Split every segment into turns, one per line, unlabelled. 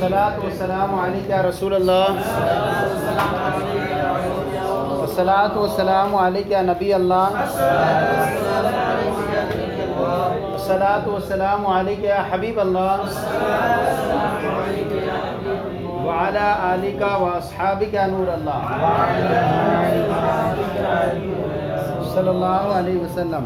والصلاة والسلام علیک یا رسول اللہ، والصلاة والسلام علیک یا نبی اللہ، والصلاة والسلام علیک یا حبیب اللہ، وعلی آلک واصحابک یا نور اللہ، صلی اللہ علیہ وسلم۔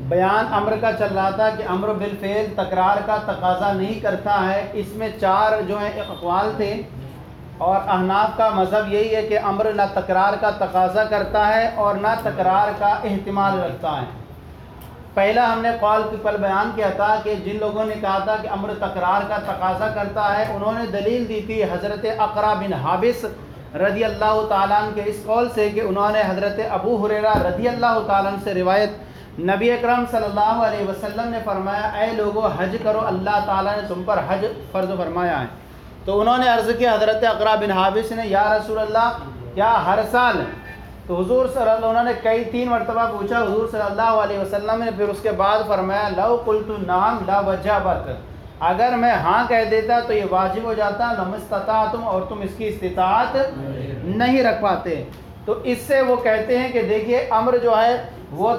بیان امر کا چل رہا تھا کہ امر بالفعل تکرار کا تقاضا نہیں کرتا ہے۔ اس میں چار جو ہیں اقوال تھے، اور احناف کا مذہب یہی ہے کہ امر نہ تکرار کا تقاضا کرتا ہے اور نہ تکرار کا احتمال رکھتا ہے۔ پہلا ہم نے قول کی پل بیان کیا تھا کہ جن لوگوں نے کہا تھا کہ امر تکرار کا تقاضا کرتا ہے، انہوں نے دلیل دی تھی حضرت اقرا بن حابس رضی اللہ تعالیٰ عنہ کے اس قول سے کہ انہوں نے حضرت ابو ہریرہ رضی اللہ تعالیٰ عنہ سے روایت، نبی اکرم صلی اللہ علیہ وسلم نے فرمایا اے لوگو حج کرو، اللہ تعالیٰ نے تم پر حج فرض فرمایا ہے۔ تو انہوں نے عرض کیا حضرت اقرا بن حابس نے، یا رسول اللہ کیا ہر سال؟ تو حضور صلی اللہ انہوں نے تین مرتبہ پوچھا حضور صلی اللہ علیہ وسلم نے، پھر اس کے بعد فرمایا لو قلت نعم لا وجبت، اگر میں ہاں کہہ دیتا تو یہ واجب ہو جاتا، لم استطعتم، اور تم اس کی استطاعت نہیں رکھ پاتے۔ تو اس سے وہ کہتے ہیں کہ دیکھیے امر جو ہے وہ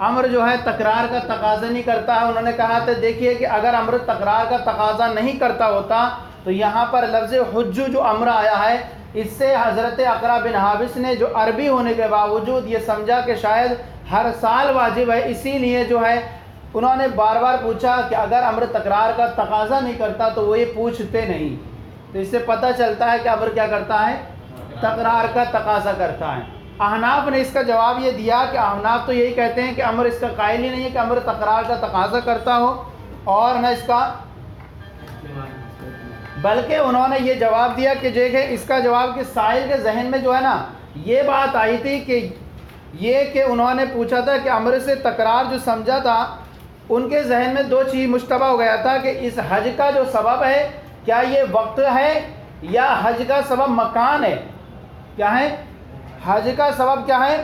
امر جو ہے تکرار کا تقاضا نہیں کرتا ہے۔ انہوں نے کہا تھا دیکھیے کہ اگر امر تکرار کا تقاضا نہیں کرتا ہوتا تو یہاں پر لفظ حج جو امر آیا ہے، اس سے حضرت اقرا بن حابس نے جو عربی ہونے کے باوجود یہ سمجھا کہ شاید ہر سال واجب ہے، اسی لیے جو ہے انہوں نے بار بار پوچھا کہ اگر امر تکرار کا تقاضا نہیں کرتا تو وہ یہ پوچھتے نہیں۔ تو اس سے پتہ چلتا ہے کہ امر کیا کرتا ہے؟ تکرار کا تقاضا کرتا ہے۔ احناف نے اس کا جواب یہ دیا کہ احناف تو یہی کہتے ہیں کہ امر اس کا قائل ہی نہیں ہے کہ امر تکرار کا تقاضا کرتا ہو اور نہ اس کا، بلکہ انہوں نے یہ جواب دیا کہ دیکھیں اس کا جواب کہ سائل کے ذہن میں جو ہے نا یہ بات آئی تھی کہ انہوں نے پوچھا تھا کہ امر سے تکرار جو سمجھا تھا، ان کے ذہن میں دو چیز مشتبہ ہو گیا تھا کہ اس حج کا جو سبب ہے کیا یہ وقت ہے یا حج کا سبب مکان ہے؟ کیا ہے حج کا سبب؟ کیا ہے؟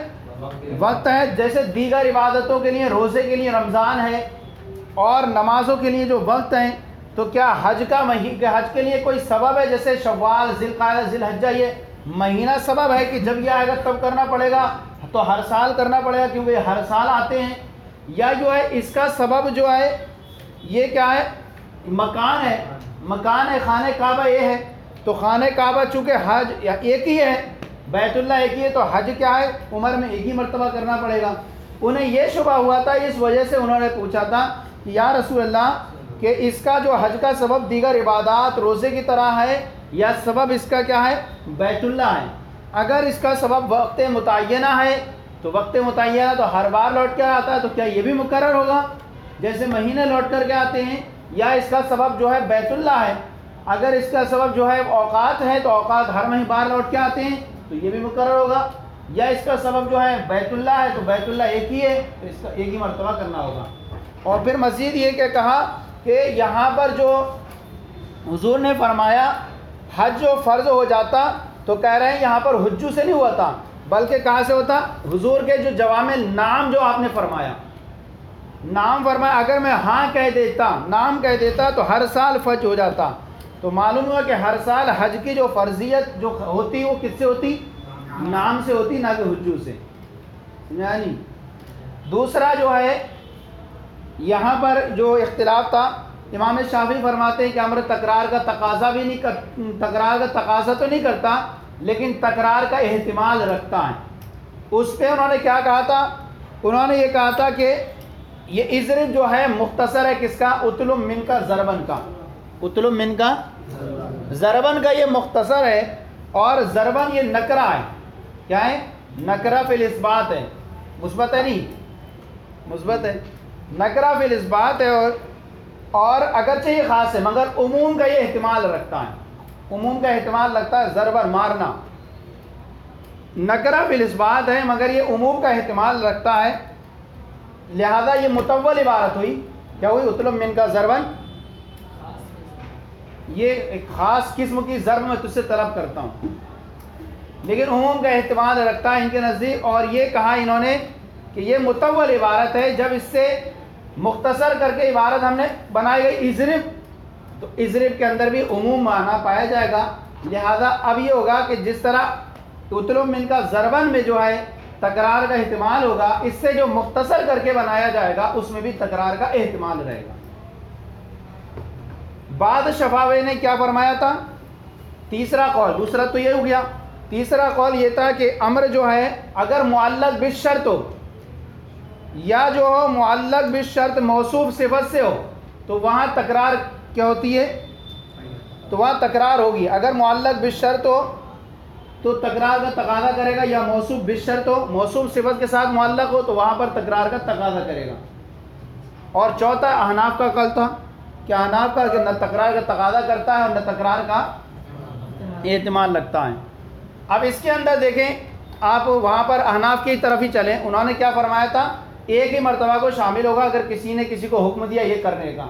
وقت ہے۔ جیسے دیگر عبادتوں کے لیے، روزے کے لیے رمضان ہے اور نمازوں کے لیے جو وقت ہیں، تو کیا حج کے لیے کوئی سبب ہے؟ جیسے شوال، ذی القعدہ، ذی الحجہ، یہ مہینہ سبب ہے کہ جب یہ آئے گا تب کرنا پڑے گا، تو ہر سال کرنا پڑے گا کیونکہ یہ ہر سال آتے ہیں؟ یا جو ہے اس کا سبب جو ہے یہ کیا ہے؟ مکان ہے، مکان ہے، خانہ کعبہ یہ ہے، تو خانہ کعبہ چونکہ حج ایک ہی ہے، بیت اللہ ایک ہی ہے، تو حج کیا ہے؟ عمر میں ایک ہی مرتبہ کرنا پڑے گا۔ انہیں یہ شبہ ہوا تھا، اس وجہ سے انہوں نے پوچھا تھا کہ یا رسول اللہ کہ اس کا جو حج کا سبب دیگر عبادات روزے کی طرح ہے یا سبب اس کا کیا ہے؟ بیت اللہ ہے۔ اگر اس کا سبب وقت متعینہ ہے تو وقت متعینہ تو ہر بار لوٹ کے آتا ہے، تو کیا یہ بھی مقرر ہوگا جیسے مہینے لوٹ کر کے آتے ہیں؟ یا اس کا سبب جو ہے بیت اللہ ہے، اگر اس کا سبب جو ہے اوقات ہے تو اوقات ہر مہینے بار لوٹ کے آتے ہیں تو یہ بھی مقرر ہوگا، یا اس کا سبب جو ہے بیت اللہ ہے تو بیت اللہ ایک ہی ہے تو اس کا ایک ہی مرتبہ کرنا ہوگا۔ اور پھر مزید یہ کہ کہا کہ یہاں پر جو حضور نے فرمایا حج جو فرض ہو جاتا، تو کہہ رہے ہیں یہاں پر حجو سے نہیں ہوا تھا بلکہ کہاں سے ہوتا؟ حضور کے جو جوامع نام جو آپ نے فرمایا، نام فرمایا، اگر میں ہاں کہہ دیتا، نام کہہ دیتا تو ہر سال فج ہو جاتا۔ تو معلوم ہوا کہ ہر سال حج کی جو فرضیت جو ہوتی وہ کس سے ہوتی؟ نام سے ہوتی، نہ کہ حجو سے، یعنی دوسرا جو ہے یہاں پر جو اختلاف تھا، امام شافعی فرماتے ہیں کہ امر تکرار کا تقاضا بھی نہیں تکرار کا تقاضا تو نہیں کرتا لیکن تکرار کا احتمال رکھتا ہے۔ اس پہ انہوں نے کیا کہا تھا؟ انہوں نے یہ کہا تھا کہ یہ اضرب جو ہے مختصر ہے کس کا؟ اطلب من کا ضربن کا، اطلب من کا ضربن کا یہ مختصر ہے، اور ضربن یہ نکرہ ہے، کیا ہے؟ نکرہ فی الاثبات ہے، مثبت ہے نہیں، مثبت ہے، نکرہ فی الاثبات ہے، اور اگرچہ یہ خاص ہے مگر عموم کا یہ احتمال رکھتا ہے، عموم کا احتمال رکھتا ہے، ضربن مارنا، نکرہ فی الاثبات ہے مگر یہ عموم کا احتمال رکھتا ہے، لہذا یہ مطول عبارت ہوئی، کیا ہوئی؟ اطلب من کا ضربن، یہ ایک خاص قسم کی ضرب میں تجھ سے طلب کرتا ہوں۔ لیکن عموم کا احتمال رکھتا ہے ان کے نزدیک. اور یہ کہا انہوں نے کہ یہ مطول عبارت ہے، جب اس سے مختصر کر کے عبارت ہم نے بنائی گئی اضرب، تو اضرب کے اندر بھی عموم معنی پایا جائے گا. لہذا اب یہ ہوگا کہ جس طرح اطلب من کا ضربن میں جو ہے تکرار کا احتمال ہوگا، اس سے جو مختصر کر کے بنایا جائے گا اس میں بھی تکرار کا احتمال رہے گا. بعد شفاوی نے کیا فرمایا تھا؟ تیسرا قول، دوسرا تو یہ ہو گیا، تیسرا قول یہ تھا کہ امر جو ہے اگر معلق بالشرط ہو یا جو ہو معلق بالشرط موصوف صفت سے ہو تو وہاں تکرار کیا ہوتی ہے؟ تو وہاں تکرار ہوگی. اگر معلق بالشرط ہو تو تکرار کا تقاضا کرے گا، یا موصوف بالشرط ہو، موصوف صفت کے ساتھ معلق ہو تو وہاں پر تکرار کا تقاضا کرے گا. اور چوتھا احناف کا قول تھا کہ احناف کا کہ نہ تکرار کا تقاضا کرتا ہے اور نہ تکرار کا احتمال لگتا ہے. اب اس کے اندر دیکھیں آپ وہاں پر احناف کی طرف ہی چلیں. انہوں نے کیا فرمایا تھا؟ ایک ہی مرتبہ کو شامل ہوگا اگر کسی نے کسی کو حکم دیا یہ کرنے کا.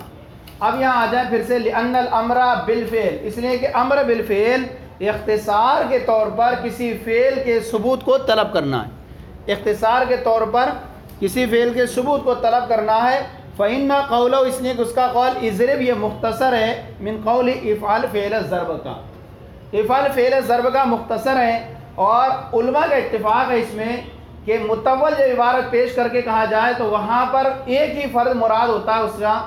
اب یہاں آ جائیں پھر سے لأن الامر بالفعل، اس لیے کہ امر بالفعل اختصار کے طور پر کسی فعل کے ثبوت کو طلب کرنا ہے، اختصار کے طور پر کسی فعل کے ثبوت کو طلب کرنا ہے. فإن قولہ، اس لیے کہ اس کا قول اضرب یہ مختصر ہے من قول افعل فعل الضرب کا، افعل فعل الضرب کا مختصر ہے. اور علماء کا اتفاق ہے اس میں کہ مطول جب عبارت پیش کر کے کہا جائے تو وہاں پر ایک ہی فرد مراد ہوتا ہے اس کا،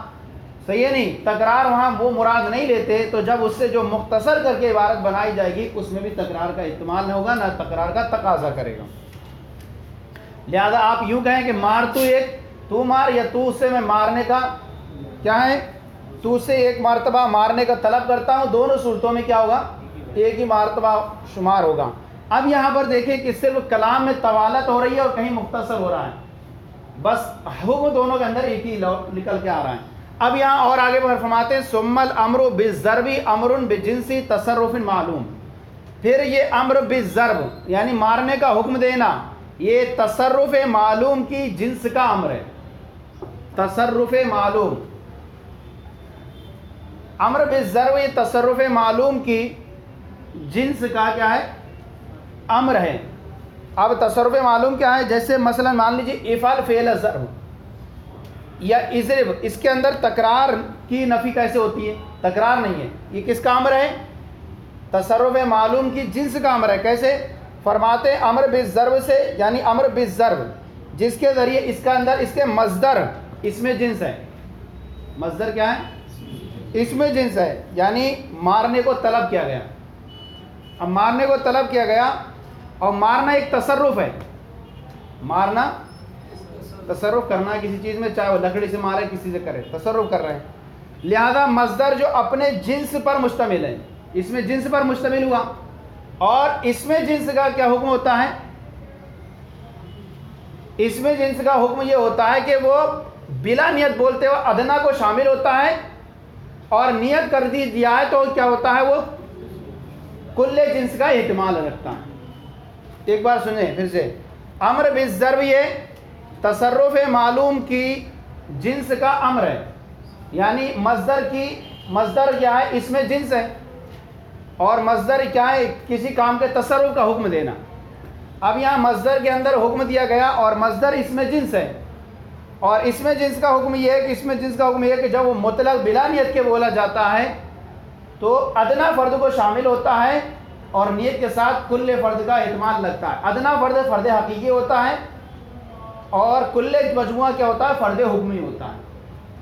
صحیح ہے نہیں، تکرار وہاں وہ مراد نہیں لیتے. تو جب اس سے جو مختصر کر کے عبارت بنائی جائے گی اس میں بھی تکرار کا احتمال نہیں ہوگا، نہ تکرار کا تقاضا کرے گا. لہذا آپ یوں کہیں کہ مار تو ایک، تو مار، یا تو اس سے میں مارنے کا کیا ہے، تو اس سے ایک مرتبہ مارنے کا طلب کرتا ہوں، دونوں صورتوں میں کیا ہوگا؟ ایک ہی مرتبہ شمار ہوگا. اب یہاں پر دیکھیں کہ صرف کلام میں طوالت ہو رہی ہے اور کہیں مختصر ہو رہا ہے، بس حکم دونوں کے اندر ایک ہی نکل کے آ رہا ہے. اب یہاں اور آگے فرماتے ہیں ثم الامر بالضرب امر بجنسی تصرف معلوم. پھر یہ امر بالضرب یعنی مارنے کا حکم دینا یہ تصرف معلوم کی جنس کا امر ہے. تصرف معلوم، امر بالضرب یہ تصرف معلوم کی جنس کا کیا ہے؟ امر ہے. اب تصرف معلوم کیا ہے؟ جیسے مثلا مان لیجیے افعل فعل الضرب یا اضرب، اس کے اندر تکرار کی نفی کیسے ہوتی ہے؟ تکرار نہیں ہے. یہ کس کا امر ہے؟ تصرف معلوم کی جنس کا امر ہے. کیسے؟ فرماتے ہیں امر بالضرب سے، یعنی امر بالضرب جس کے ذریعے اس کا اندر اس کے مصدر اس میں جنس ہے. مصدر کیا ہے؟ اس میں جنس ہے، یعنی مارنے کو طلب کیا گیا. اب مارنے کو طلب کیا گیا، اور مارنا ایک تصرف ہے. مارنا تصرف کرنا ہے کسی چیز میں، چاہے وہ لکڑی سے مارے کسی سے کرے، تصرف کر رہے ہیں. لہذا مصدر جو اپنے جنس پر مشتمل ہے، اس میں جنس پر مشتمل ہوا. اور اس میں جنس کا کیا حکم ہوتا ہے؟ اس میں جنس کا حکم یہ ہوتا ہے کہ وہ بلا نیت بولتے ہوئے ادنا کو شامل ہوتا ہے، اور نیت کر دی دیا ہے تو کیا ہوتا ہے؟ وہ کل جنس کا احتمال رکھتا ہے. ایک بار سنیں پھر سے، امر بالضرب یہ تصرف معلوم کی جنس کا امر ہے، یعنی مصدر کیا ہے؟ اس میں جنس ہے، اور مصدر کیا ہے؟ کسی کام کے تصرف کا حکم دینا. اب یہاں مصدر کے اندر حکم دیا گیا اور مصدر اس میں جنس ہے، اور اس میں جنس کا حکم یہ ہے کہ اس میں جنس کا حکم یہ ہے کہ جب وہ مطلق بلا نیت کے بولا جاتا ہے تو ادنا فرد کو شامل ہوتا ہے اور نیت کے ساتھ کل فرد کا احتمال لگتا ہے. ادنا فرد فرد حقیقی ہوتا ہے اور کل مجموعہ کیا ہوتا ہے؟ فرد حکمی ہوتا ہے.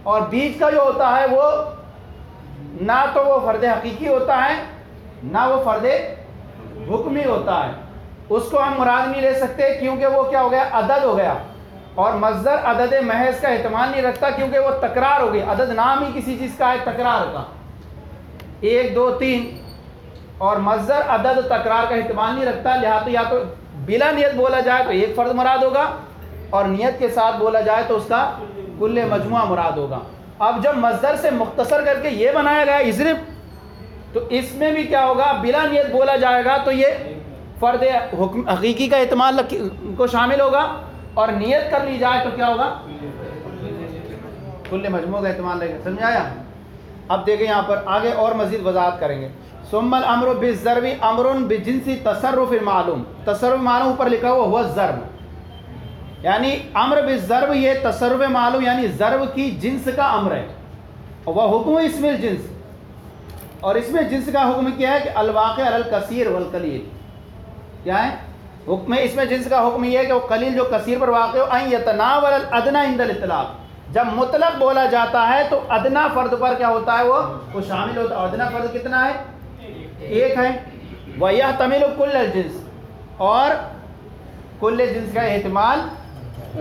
اور بیچ کا جو ہوتا ہے وہ نہ تو وہ فرد حقیقی ہوتا ہے نہ وہ فرد حکمی ہوتا ہے. اس کو ہم مراد نہیں لے سکتے کیونکہ وہ کیا ہو گیا؟ عدد ہو گیا. اور مصدر عدد محض کا احتمال نہیں رکھتا کیونکہ وہ تکرار ہو گئی. عدد نام ہی کسی چیز کا ہے تکرار کا، 1 2 3، اور مصدر عدد تکرار کا احتمال نہیں رکھتا. لہٰذا یا تو بلا نیت بولا جائے تو ایک فرد مراد ہوگا، اور نیت کے ساتھ بولا جائے تو اس کا کل مجموعہ مراد ہوگا. اب جب مصدر سے مختصر کر کے یہ بنایا گیا اضرب، تو اس میں بھی کیا ہوگا؟ بلا نیت بولا جائے گا تو یہ فرد حقیقی کا احتمال کو شامل ہوگا، اور نیت کر لی جائے تو کیا ہوگا؟ کل مجموعہ کا احتمال لگے گا. سمجھ آیا؟ اب دیکھیں یہاں پر آگے اور مزید وضاحت کریں گے. ثم الامر بالضرب امر بجنس تصرف معلوم. تصرف معلوم اوپر لکھا ہوا ہوا ضرب، یعنی امر بالضرب یہ تصرف معلوم یعنی ضرب کی جنس کا امر ہے. وہ حکم اسم الجنس، اور اس میں جنس کا حکم کیا ہے کہ الواقع علی الکثیر والقلیل. کیا ہے حکم؟ اس میں جنس کا حکم یہ ہے کہ وہ قلیل جو کثیر پر واقع ہو. ان یتناول الادنی عند الاطلاق، جب مطلق بولا جاتا ہے تو ادنا فرد پر کیا ہوتا ہے وہ شامل ہوتا ہے. ادنا فرد کتنا ہے؟ ایک ہے. وَيَحْتَمِلُ كُلَّ الْجِنس، اور کل جنس کا احتمال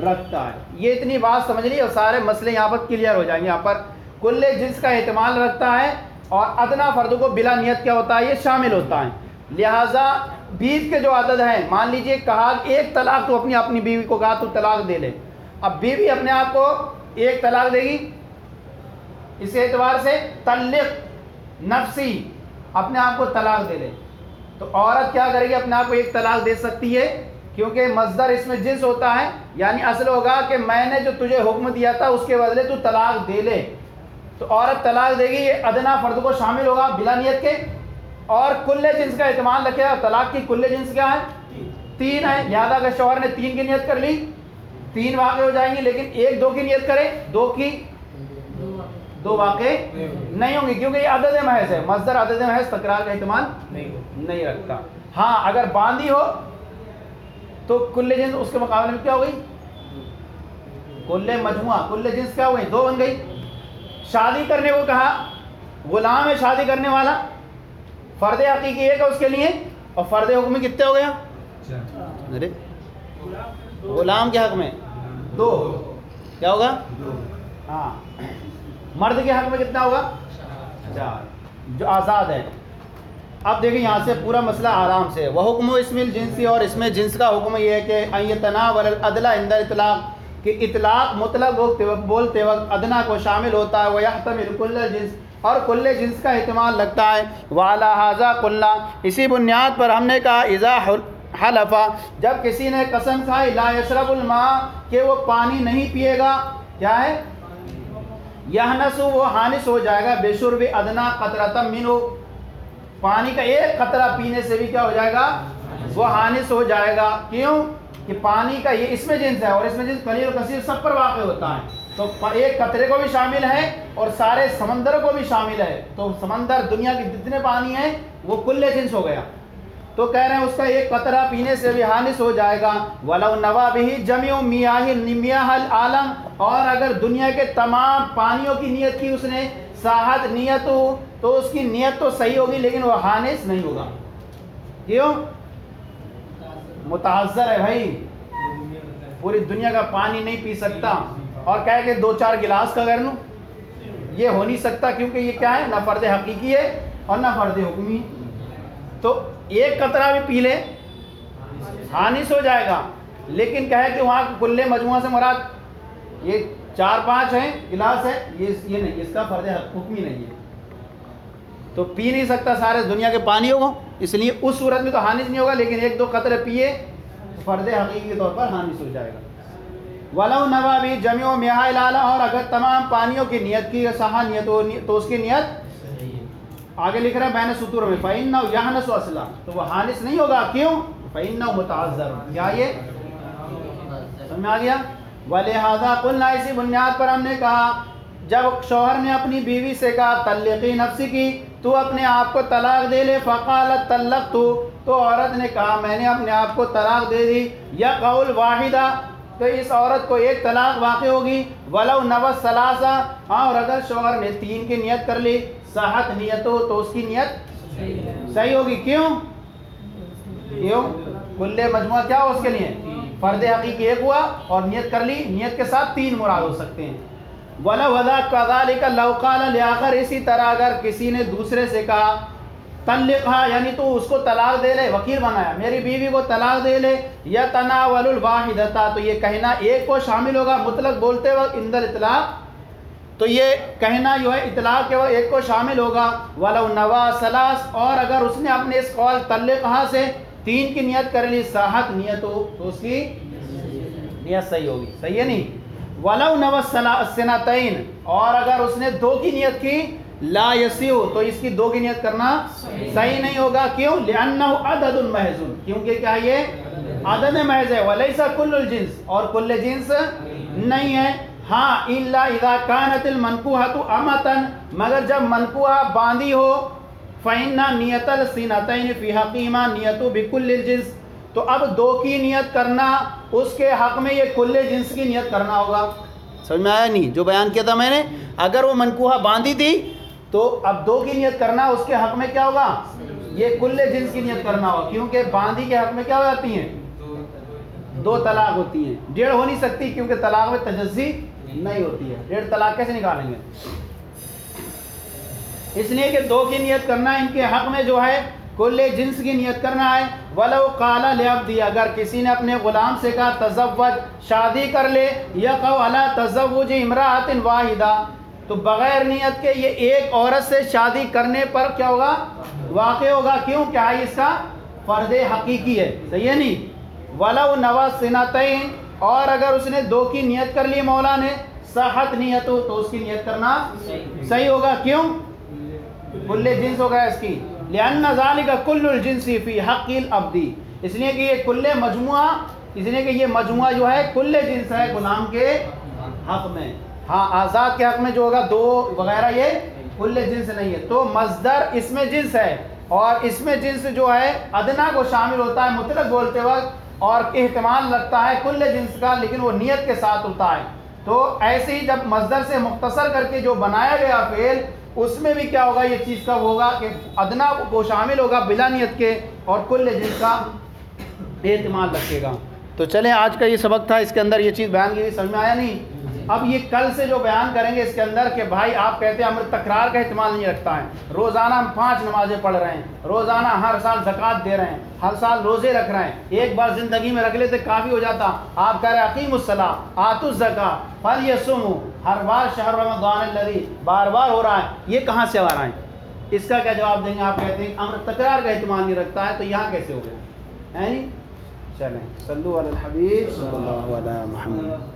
رکھتا ہے. یہ اتنی بات سمجھ لی اور سارے مسئلے یہاں پر کلیئر ہو جائیں گے. یہاں پر کل جنس کا احتمال رکھتا ہے اور ادنا فرد کو بلا نیت کیا ہوتا ہے؟ یہ شامل ہوتا ہے. لہٰذا بیوی کے جو عدد ہیں، مان لیجئے کہا ایک طلاق تو اپنی بیوی کو کہا تو طلاق دے لے. اب بیوی اپنے آپ کو ایک طلاق دے گی، اس اعتبار سے طلق نفسی، اپنے آپ کو طلاق دے لے. تو عورت کیا کرے گی؟ اپنے آپ کو ایک طلاق دے سکتی ہے کیونکہ مصدر اس میں جنس ہوتا ہے، یعنی اصل ہوگا کہ میں نے جو تجھے حکم دیا تھا اس کے بدلے تو طلاق دے لے. تو عورت طلاق دے گی، یہ ادنا فرد کو شامل ہوگا بلا نیت کے، اور کل جنس کا احتمال رکھے گا. طلاق کی کل جنس کیا ہے؟ 3 ہے. لہٰذا اگر شوہر نے 3 کی نیت کر لی 3 واقع ہو جائیں گے، لیکن 1 2 کی نیت کرے 2 واقع نہیں ہوں گے کیونکہ یہ عدد محض ہے. مصدر عدد محض تکرار کا احتمال نہیں رکھتا. ہاں اگر باندھی ہو تو کل جنس اس کے مقابلے میں کیا ہو گئی؟ کل مجموعہ. کل جنس کیا ہو گئی؟ 2 بن گئی. شادی کرنے کو کہا، غلام ہے شادی کرنے والا، فرد حقیقی ایک ہے اس کے لیے، اور فرد حکمی کتنے ہو گیا؟ ارے غلام کے حق میں 2 کیا ہوگا؟ ہاں مرد کے حق میں کتنا ہوگا؟ 4 جو آزاد ہے. اب دیکھیں یہاں سے پورا مسئلہ آرام سے. وہ حکم اسم الجنسی، اور اس میں جنس کا حکم یہ ہے کہ ان یتناول الادلا عند الاطلاق، کہ اطلاق مطلق بولتے وقت ادنا کو شامل ہوتا ہے. ویحتمل کل الجنس، اور کل جنس کا احتمال لگتا ہے. وعلی ھذا قلنا، اسی بنیاد پر ہم نے کہا اذا حلفا، جب کسی نے قسم کھائی لا یشرب الماء، کہ وہ پانی نہیں پیے گا، کیا ہے؟ یحنس، وہ حانس ہو جائے گا بشرب ادنا قطرۃ منہ، پانی کا ایک قطرہ پینے سے بھی کیا ہو جائے گا؟ وہ حانس ہو جائے گا. کیوں؟ کہ پانی کا یہ اس میں جنس ہے، اور اس میں جنس قلیل و کثیر سب پر واقع ہوتا ہے. تو ایک قطرے کو بھی شامل ہے اور سارے سمندر کو بھی شامل ہے. تو سمندر دنیا کے جتنے پانی ہیں وہ کل جنس ہو گیا. تو کہہ رہے ہیں اس کا ایک قطرہ پینے سے بھی حانس ہو جائے گا. وَلَوْ نَوَى بِهِ جَمِيعُ مِيَاهِ الْعَالَمِ، اور اگر دنیا کے تمام پانیوں کی نیت کی اس نے، صحت نیت ہو، تو اس کی نیت تو صحیح ہوگی لیکن وہ حانس نہیں ہوگا. کیوں؟ متعذر ہے بھائی، پوری دنیا کا پانی نہیں پی سکتا اور کہے کہ 2-4 گلاس کا کر لوں، یہ ہو نہیں سکتا کیونکہ یہ کیا ہے؟ نہ فرد حقیقی ہے اور نہ فرد حکمی. تو ایک قطرہ بھی پی لے حانس ہو جائے گا. لیکن کہے کہ وہاں کل مجموعہ سے مراد یہ 4-5 ہیں گلاس ہے، یہ نہیں، اس کا فرد حکمی نہیں ہے، تو پی نہیں سکتا سارے دنیا کے پانیوں کو، اس لیے اس صورت میں تو حانس نہیں ہوگا. لیکن 1-2 قطرے پیے فرد حقیقی کے طور پر حانس ہو جائے گا. وَلَوْ نَوَى بِهِ جَمِيعُ مِيَاهِ الْعَالَمِ، اور اگر تمام پانیوں کی نیت کی صحیح نیت ہو تو اس کی نیت آگے لکھ رہا ہے بین سطور میں فَإِنَّهُ يَحْنَسُ أَصْلًا، تو وہ حانس نہیں ہوگا. کیوں؟ فَإِنَّهُ مُتَعَذَّرٌ، کیا یہ سمجھ میں آ گیا؟ وَلِهَذَا قُلْنَا، اسی بنیاد پر ہم نے کہا جب شوہر نے اپنی بیوی سے کہا طلقی نفسی کی، تو اپنے آپ کو طلاق دے لے. فقالت طلقت، تو عورت نے کہا میں نے اپنے آپ کو طلاق دے دی. یا قول واحدہ، تو اس عورت کو ایک طلاق واقع ہوگی. ولو نوت ثلاثہ، اور اگر شوہر نے 3 کی نیت کر لی، صحت نیت ہو تو اس کی نیت صحیح ہوگی. کیوں؟ کل مجموعہ کیا ہو اس کے لیے؟ فرد حقیقی ایک ہوا اور نیت کر لی، نیت کے ساتھ 3 مراد ہو سکتے ہیں. وَلَوْ كَذَلِكَ لَوْ قَالَ لِآخَرٍ، اسی طرح اگر کسی نے دوسرے سے کہا طلقها، یعنی تو اس کو طلاق دے لے، وکیل بنایا میری بیوی کو طلاق دے لے. يَتَنَاوَلُ الْوَاحِدَةَ، تو یہ کہنا ایک کو شامل ہوگا مطلق بولتے وقت عند الاطلاق، تو یہ کہنا جو ہے اطلاق کے وقت ایک کو شامل ہوگا. وَلَوْ نَوَى ثَلَاث، اور اگر اس نے اپنے اس قول طلقها سے 3 کی نیت کر لی، صحت نیت ہو تو اس کی نیت صحیح ہوگی. صحیح ہے نہیں؟ وَلَوْ نَوَى السَّنَتَيْن، اور اگر اس نے 2 کی نیت کی لا یسیع، تو اس کی دو کی نیت کرنا صحیح نہیں ہوگا. کیوں؟ لأنہ عدد محض، کیونکہ کیا یہ عدد محض ہے. ولیس کل الجنس، اور کل جنس نہیں ہے. ہاں الا اذا كانت المنکوحۃ امۃ، مگر جب منکوحہ باندھی ہو، فإن نیت السنتین فی حقیما نیت بکل الجنس، تو اب دو کی نیت کرنا اس کے حق میں یہ کل جنس کی نیت کرنا ہوگا. سمجھ میں آیا نہیں جو بیان کیا تھا میں نے؟ اگر وہ منکوحہ باندھی تھی تو اب دو کی نیت کرنا اس کے حق میں کیا ہوگا؟ یہ کل جنس کی نیت کرنا ہوگا، کیونکہ باندھی کے حق میں کیا ہو جاتی ہیں؟ دو طلاق ہوتی ہیں. ڈیڑھ ہو نہیں سکتی کیونکہ طلاق میں تجزی نہیں ہوتی ہے. ڈیڑھ طلاق کیسے نکالیں گے؟ اس لیے کہ دو کی نیت کرنا ان کے حق میں جو ہے کل جنس کی نیت کرنا ہے. ولو قال لعبدی، اگر کسی نے اپنے غلام سے کہا تزوج، شادی کر لے، یقع علی تزوج امرأۃ واحدہ، تو بغیر نیت کے یہ ایک عورت سے شادی کرنے پر کیا ہوگا؟ واقع ہوگا. کیوں؟ کیا اس کا فرض حقیقی ہے. صحیح ہے نہیں؟ ولو نوى سنتین، اور اگر اس نے دو کی نیت کر لی مولا نے، صحت نیت ہو تو اس کی نیت کرنا صحیح ہوگا. کیوں؟ کل جنس ہوگا اس کی. لأن ذلك کل الجنس فی حق العبد، اس لیے کہ یہ کل مجموعہ، اس لیے کہ یہ مجموعہ جو ہے کل جنس ہے غلام کے حق میں. ہاں آزاد کے حق میں جو ہوگا دو وغیرہ یہ کل جنس نہیں ہے. تو مصدر اس میں جنس ہے، اور اس میں جنس جو ہے ادنا کو شامل ہوتا ہے مطلق بولتے وقت، اور احتمال لگتا ہے کل جنس کا، لیکن وہ نیت کے ساتھ ہوتا ہے. تو ایسے ہی جب مصدر سے مختصر کر کے جو بنایا گیا فعل، اس میں بھی کیا ہوگا؟ یہ چیز کب ہوگا کہ ادنا کو شامل ہوگا بلا نیت کے، اور کل جنس کا احتمال رکھے گا. تو چلیں آج کا یہ سبق تھا، اس کے اندر یہ چیز بیان کی، سمجھ میں آیا نہیں؟ اب یہ کل سے جو بیان کریں گے اس کے اندر کہ بھائی آپ کہتے ہیں امر تکرار کا احتمال نہیں رکھتا ہے، روزانہ ہم 5 نمازیں پڑھ رہے ہیں، روزانہ ہر سال زکوٰۃ دے رہے ہیں، ہر سال روزے رکھ رہے ہیں، ایک بار زندگی میں رکھ لیتے کافی ہو جاتا. آپ کہہ رہے ہیں اقیموا الصلاۃ آتوا الزکاۃ فلیصوموا، ہر بار شہر رمضان الذی بار بار ہو رہا ہے، یہ کہاں سے آ رہا ہے؟ اس کا کیا جواب دیں گے؟ آپ کہتے ہیں امر تکرار کا احتمال نہیں رکھتا ہے، تو یہاں کیسے ہو گیا ہے؟ نہیں چلیں صلو علی الحبیب صلی اللہ علیہ محمد.